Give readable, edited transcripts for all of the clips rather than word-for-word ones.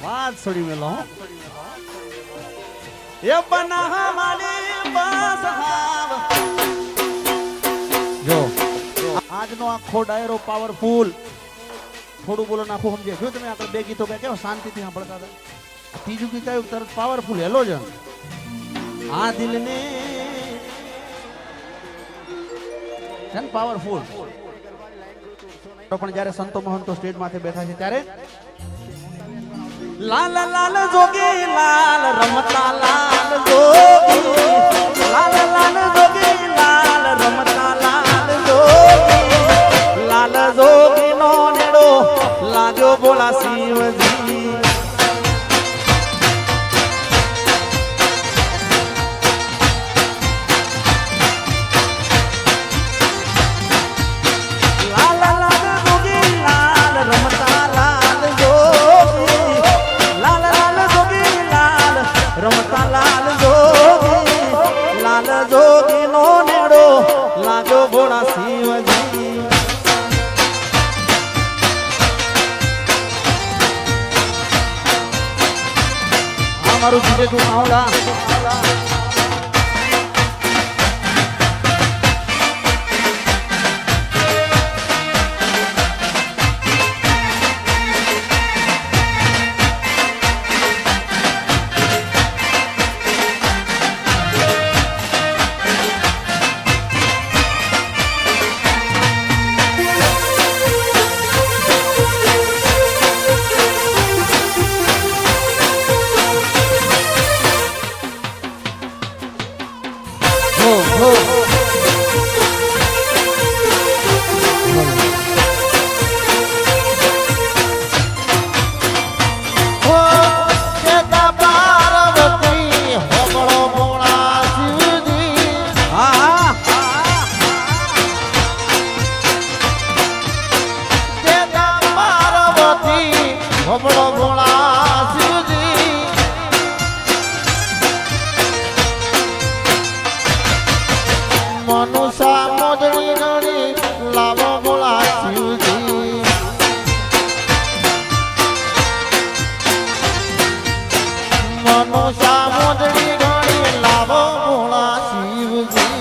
વાત છોડી મેલો એ બના મારી બસ હાવ જો આજનો આખો ડાયરો પાવરફુલ થોડું બોલો નાખું સમજે જો તમે આગળ બે ગીતો કે કેવા શાંતિથી સાંભળતા હતા ત્રીજું ગીત આવ્યું તરત પાવરફુલ હેલો જન આ દિલને છે ને પાવરફુલ પણ જ્યારે સંતો મહંતો સ્ટેજ માથે બેઠા છે ત્યારે લાલ લાલ જોગી લાલ રમતા લાલ જોગી લાલ લાલ જોગી લાલ રમતા લાલ જોગી લાલ જોગી નો નેડો લાગ્યો બોલા શિવજી મારું જીવે તું આવડા મનુષા મોજણી ગણી લાવો બોલા શિવજી મનુષા મોજણી ગણી લાવો બોલા શિવજી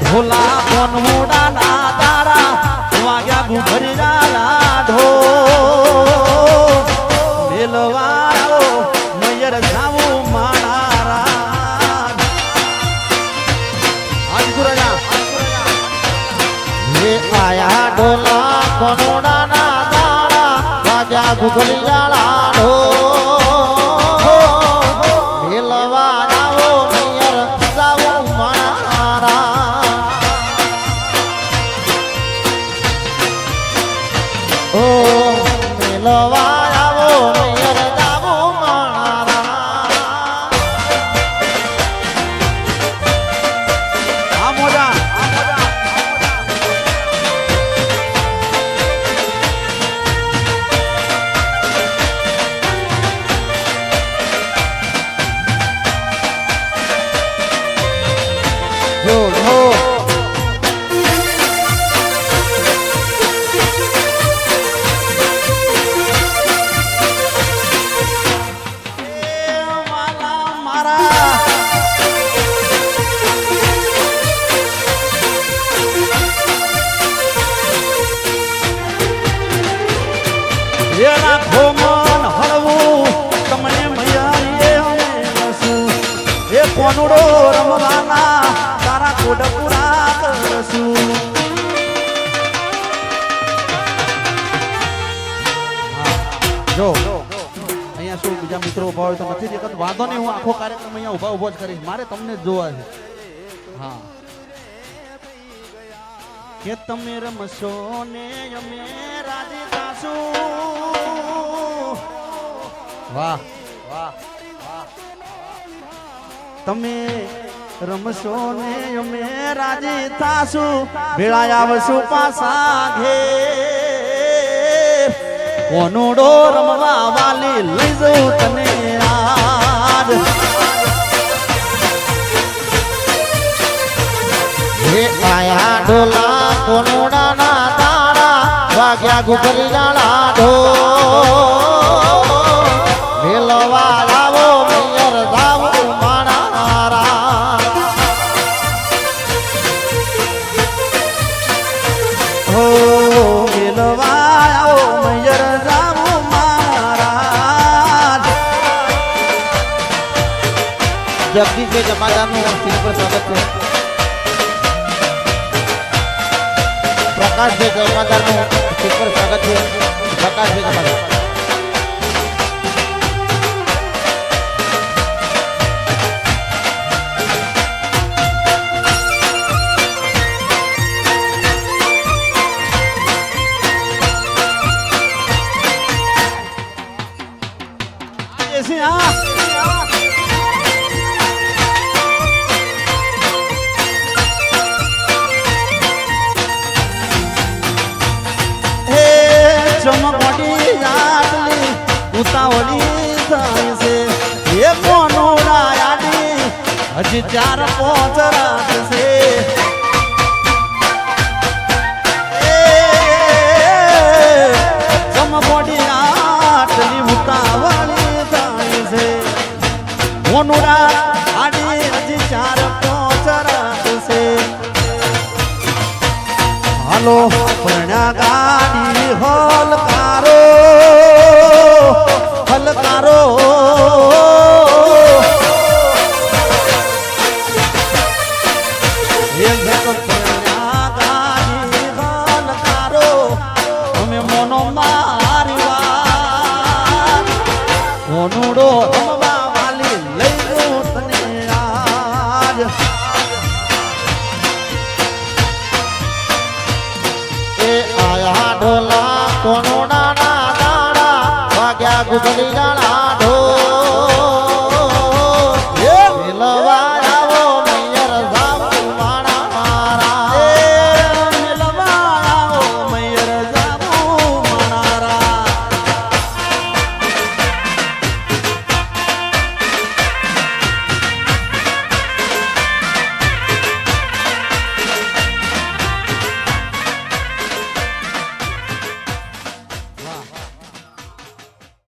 ઢોલા કોનમોડા ના તારા વાગ્યા ગુભરી રાધો મેલવાળો મયર જાવું મારા આજ ગુરાજા હે આયા ઢોલા કોનમોડા ના તારા વાગ્યા ગુભરી રાધો મેલવાળો મયર જાવું મારા જો જો કોનુડો રમવાના તારા કોડ પૂરા કરશું. જો અહીંયા શું બીજા મિત્રો ઉભા હોય તો નથી દેખાતું, વાંધો નહીં, હું આખો કાર્યક્રમ અહીંયા ઉભો જ કરીશ, મારે તમને જ જોવા છે. હા કે તમે રમશો ને અમે રાજી થાશું. વાહ વાહ તમે રમશો ને અમે રાજી થાશું, ભેળા આવશું પાછા ઘેર, કોનુડો રમવા વાલી લઈ જઉં તને આજ. હે આયા ઢોલા કોનુડાના તારા વાગ્યા ગુગરી જાણા ઢોલ, ભેલવા લાવો મેયર જાવું મારા. હો ભેલવા આવો મેયર જાવું મારા. જગદીશ જમાદારનું સિંહ પર સ્વાગત છે. પ્રકાશભાઈ જમાદારનું સુપર સ્વાગત છે. પ્રકાશભાઈ જમાદાર ચમકોટી આટલી ઉતાવળી થાય છે, એ કોનુડા આડી હજી 4-5 રાત છે. ચમકોટી આટલી ઉતાવળી થાય છે, કોનુડા આડી હજી 4-5 રાત છે. હાલો પરણા ગાડી હલકારો હલકારો, પરણા ગાડી હલકારો, અમે મોનો મારવા કોનુડો રમવા વાલી લઈ જઉં તને આજ. ઢોલા કોનુડાના દાડા વાગ્યા ગુગલી જાણા